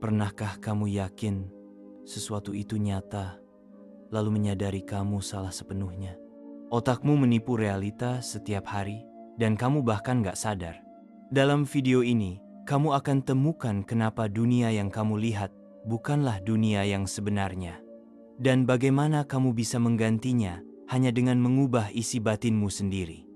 Pernahkah kamu yakin sesuatu itu nyata, lalu menyadari kamu salah sepenuhnya? Otakmu menipu realita setiap hari, dan kamu bahkan gak sadar. Dalam video ini, kamu akan temukan kenapa dunia yang kamu lihat bukanlah dunia yang sebenarnya. Dan bagaimana kamu bisa menggantinya hanya dengan mengubah isi batinmu sendiri.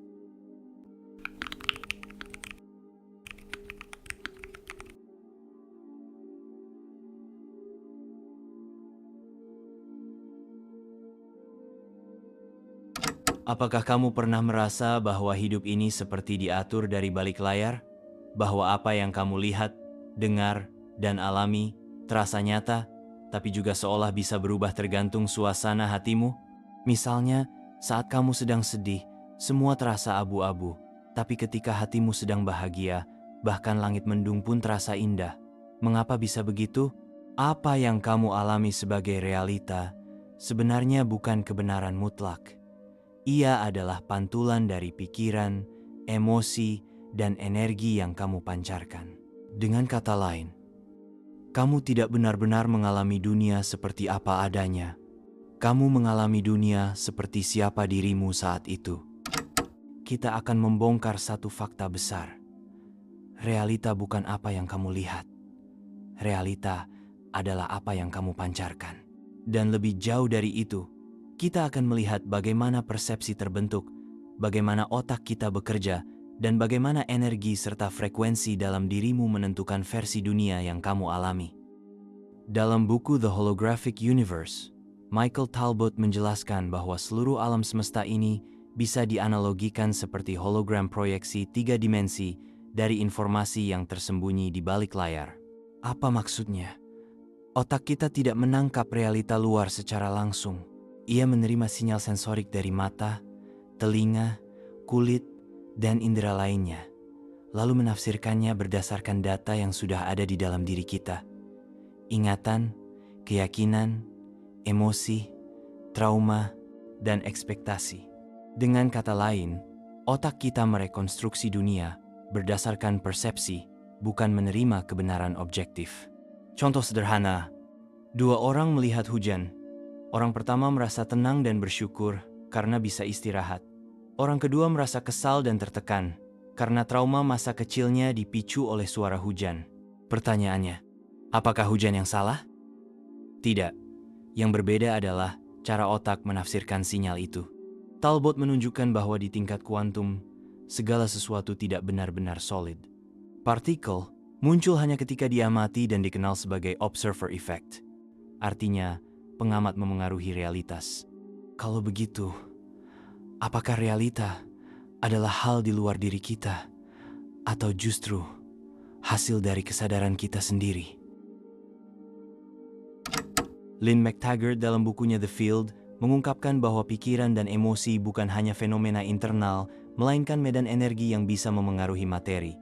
Apakah kamu pernah merasa bahwa hidup ini seperti diatur dari balik layar? Bahwa apa yang kamu lihat, dengar, dan alami terasa nyata, tapi juga seolah bisa berubah tergantung suasana hatimu? Misalnya, saat kamu sedang sedih, semua terasa abu-abu, tapi ketika hatimu sedang bahagia, bahkan langit mendung pun terasa indah. Mengapa bisa begitu? Apa yang kamu alami sebagai realita sebenarnya bukan kebenaran mutlak. Ia adalah pantulan dari pikiran, emosi, dan energi yang kamu pancarkan. Dengan kata lain, kamu tidak benar-benar mengalami dunia seperti apa adanya. Kamu mengalami dunia seperti siapa dirimu saat itu. Kita akan membongkar satu fakta besar. Realita bukan apa yang kamu lihat. Realita adalah apa yang kamu pancarkan. Dan lebih jauh dari itu, kita akan melihat bagaimana persepsi terbentuk, bagaimana otak kita bekerja, dan bagaimana energi serta frekuensi dalam dirimu menentukan versi dunia yang kamu alami. Dalam buku The Holographic Universe, Michael Talbot menjelaskan bahwa seluruh alam semesta ini bisa dianalogikan seperti hologram proyeksi 3 dimensi dari informasi yang tersembunyi di balik layar. Apa maksudnya? Otak kita tidak menangkap realita luar secara langsung. Ia menerima sinyal sensorik dari mata, telinga, kulit, dan indera lainnya, lalu menafsirkannya berdasarkan data yang sudah ada di dalam diri kita. Ingatan, keyakinan, emosi, trauma, dan ekspektasi. Dengan kata lain, otak kita merekonstruksi dunia berdasarkan persepsi, bukan menerima kebenaran objektif. Contoh sederhana, 2 orang melihat hujan. Orang pertama merasa tenang dan bersyukur karena bisa istirahat. Orang kedua merasa kesal dan tertekan karena trauma masa kecilnya dipicu oleh suara hujan. Pertanyaannya, apakah hujan yang salah? Tidak. Yang berbeda adalah cara otak menafsirkan sinyal itu. Talbot menunjukkan bahwa di tingkat kuantum, segala sesuatu tidak benar-benar solid. Partikel muncul hanya ketika diamati dan dikenal sebagai observer effect. Artinya, pengamat memengaruhi realitas. Kalau begitu, apakah realita adalah hal di luar diri kita, atau justru hasil dari kesadaran kita sendiri? Lynn McTaggart dalam bukunya The Field mengungkapkan bahwa pikiran dan emosi bukan hanya fenomena internal, melainkan medan energi yang bisa memengaruhi materi.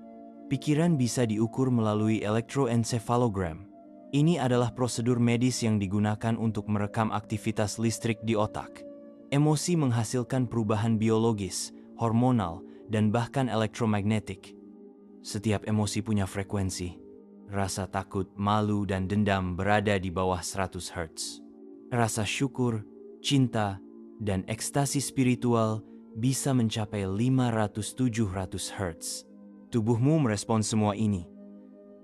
Pikiran bisa diukur melalui elektroencephalogram. Ini adalah prosedur medis yang digunakan untuk merekam aktivitas listrik di otak. Emosi menghasilkan perubahan biologis, hormonal, dan bahkan elektromagnetik. Setiap emosi punya frekuensi. Rasa takut, malu, dan dendam berada di bawah 100 Hz. Rasa syukur, cinta, dan ekstasi spiritual bisa mencapai 500-700 Hz. Tubuhmu merespons semua ini.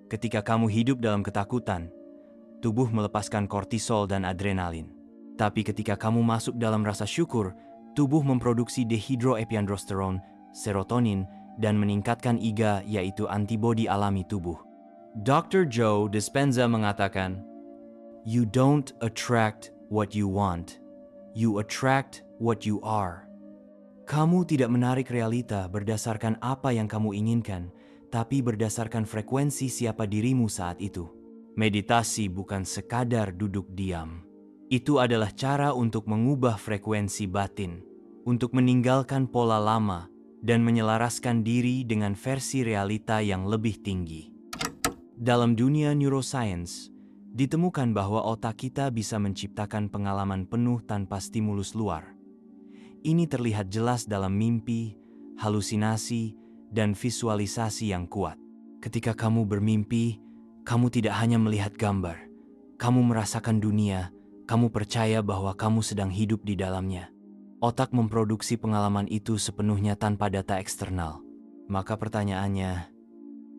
Ketika kamu hidup dalam ketakutan, tubuh melepaskan kortisol dan adrenalin. Tapi ketika kamu masuk dalam rasa syukur, tubuh memproduksi dehydroepiandrosterone, serotonin, dan meningkatkan IGA yaitu antibodi alami tubuh. Dr. Joe Dispenza mengatakan, "You don't attract what you want, you attract what you are." Kamu tidak menarik realita berdasarkan apa yang kamu inginkan, tapi berdasarkan frekuensi siapa dirimu saat itu. Meditasi bukan sekadar duduk diam. Itu adalah cara untuk mengubah frekuensi batin, untuk meninggalkan pola lama, dan menyelaraskan diri dengan versi realita yang lebih tinggi. Dalam dunia neuroscience, ditemukan bahwa otak kita bisa menciptakan pengalaman penuh tanpa stimulus luar. Ini terlihat jelas dalam mimpi, halusinasi, dan visualisasi yang kuat. Ketika kamu bermimpi, Kamu tidak hanya melihat gambar, kamu merasakan dunia, kamu percaya bahwa kamu sedang hidup di dalamnya. Otak memproduksi pengalaman itu sepenuhnya tanpa data eksternal. Maka pertanyaannya,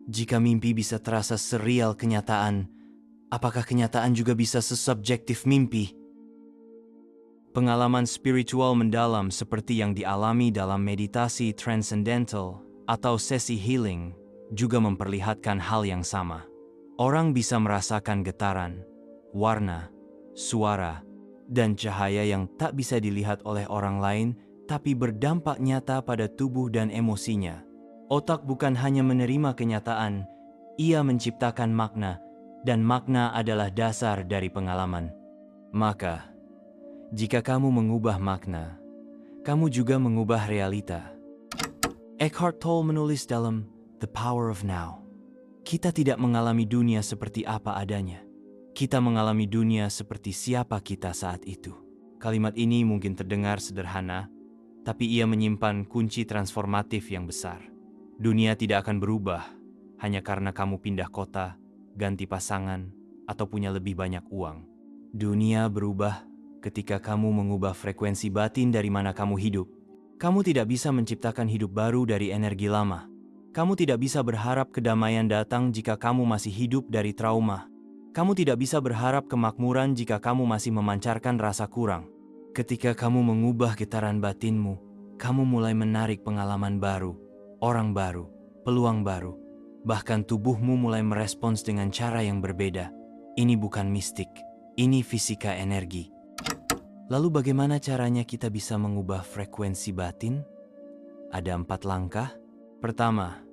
jika mimpi bisa terasa sereal kenyataan, apakah kenyataan juga bisa sesubjektif mimpi? Pengalaman spiritual mendalam seperti yang dialami dalam meditasi transcendental atau sesi healing juga memperlihatkan hal yang sama. Orang bisa merasakan getaran, warna, suara, dan cahaya yang tak bisa dilihat oleh orang lain tapi berdampak nyata pada tubuh dan emosinya. Otak bukan hanya menerima kenyataan, ia menciptakan makna, dan makna adalah dasar dari pengalaman. Maka, jika kamu mengubah makna, kamu juga mengubah realita. Eckhart Tolle menulis dalam The Power of Now, kita tidak mengalami dunia seperti apa adanya. Kita mengalami dunia seperti siapa kita saat itu. Kalimat ini mungkin terdengar sederhana, tapi ia menyimpan kunci transformatif yang besar. Dunia tidak akan berubah hanya karena kamu pindah kota, ganti pasangan, atau punya lebih banyak uang. Dunia berubah ketika kamu mengubah frekuensi batin dari mana kamu hidup. Kamu tidak bisa menciptakan hidup baru dari energi lama. Kamu tidak bisa berharap kedamaian datang jika kamu masih hidup dari trauma. Kamu tidak bisa berharap kemakmuran jika kamu masih memancarkan rasa kurang. Ketika kamu mengubah getaran batinmu, kamu mulai menarik pengalaman baru, orang baru, peluang baru. Bahkan tubuhmu mulai merespons dengan cara yang berbeda. Ini bukan mistik, ini fisika energi. Lalu bagaimana caranya kita bisa mengubah frekuensi batin? Ada 4 langkah. Pertama,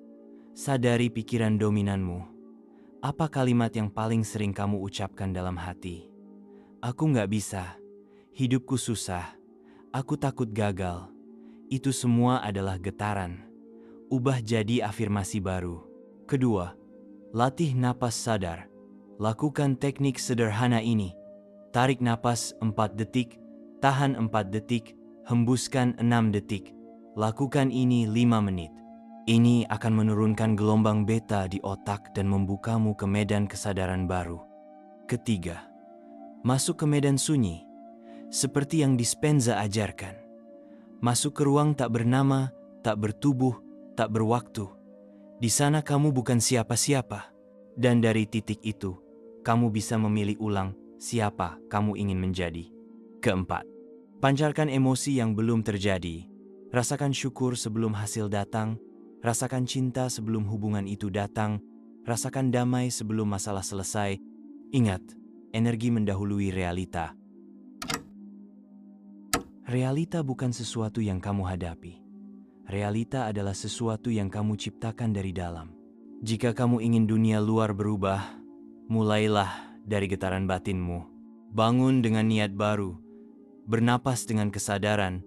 sadari pikiran dominanmu. Apa kalimat yang paling sering kamu ucapkan dalam hati? Aku nggak bisa, hidupku susah, aku takut gagal. Itu semua adalah getaran. Ubah jadi afirmasi baru. Kedua, latih napas sadar. Lakukan teknik sederhana ini. Tarik napas 4 detik, tahan 4 detik, hembuskan 6 detik. Lakukan ini 5 menit. Ini akan menurunkan gelombang beta di otak dan membukamu ke medan kesadaran baru. Ketiga, masuk ke medan sunyi, seperti yang Dispenza ajarkan. Masuk ke ruang tak bernama, tak bertubuh, tak berwaktu. Di sana kamu bukan siapa-siapa. Dan dari titik itu, kamu bisa memilih ulang siapa kamu ingin menjadi. Keempat, pancarkan emosi yang belum terjadi. Rasakan syukur sebelum hasil datang. Rasakan cinta sebelum hubungan itu datang, rasakan damai sebelum masalah selesai. Ingat, energi mendahului realita. Realita bukan sesuatu yang kamu hadapi. Realita adalah sesuatu yang kamu ciptakan dari dalam. Jika kamu ingin dunia luar berubah, mulailah dari getaran batinmu. Bangun dengan niat baru, bernapas dengan kesadaran.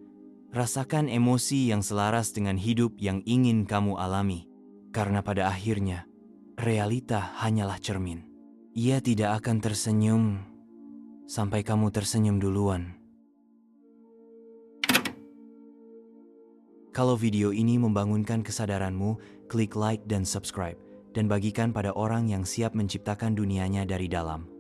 Rasakan emosi yang selaras dengan hidup yang ingin kamu alami. Karena pada akhirnya, realita hanyalah cermin. Ia tidak akan tersenyum sampai kamu tersenyum duluan. Kalau video ini membangunkan kesadaranmu, klik like dan subscribe. Dan bagikan pada orang yang siap menciptakan dunianya dari dalam.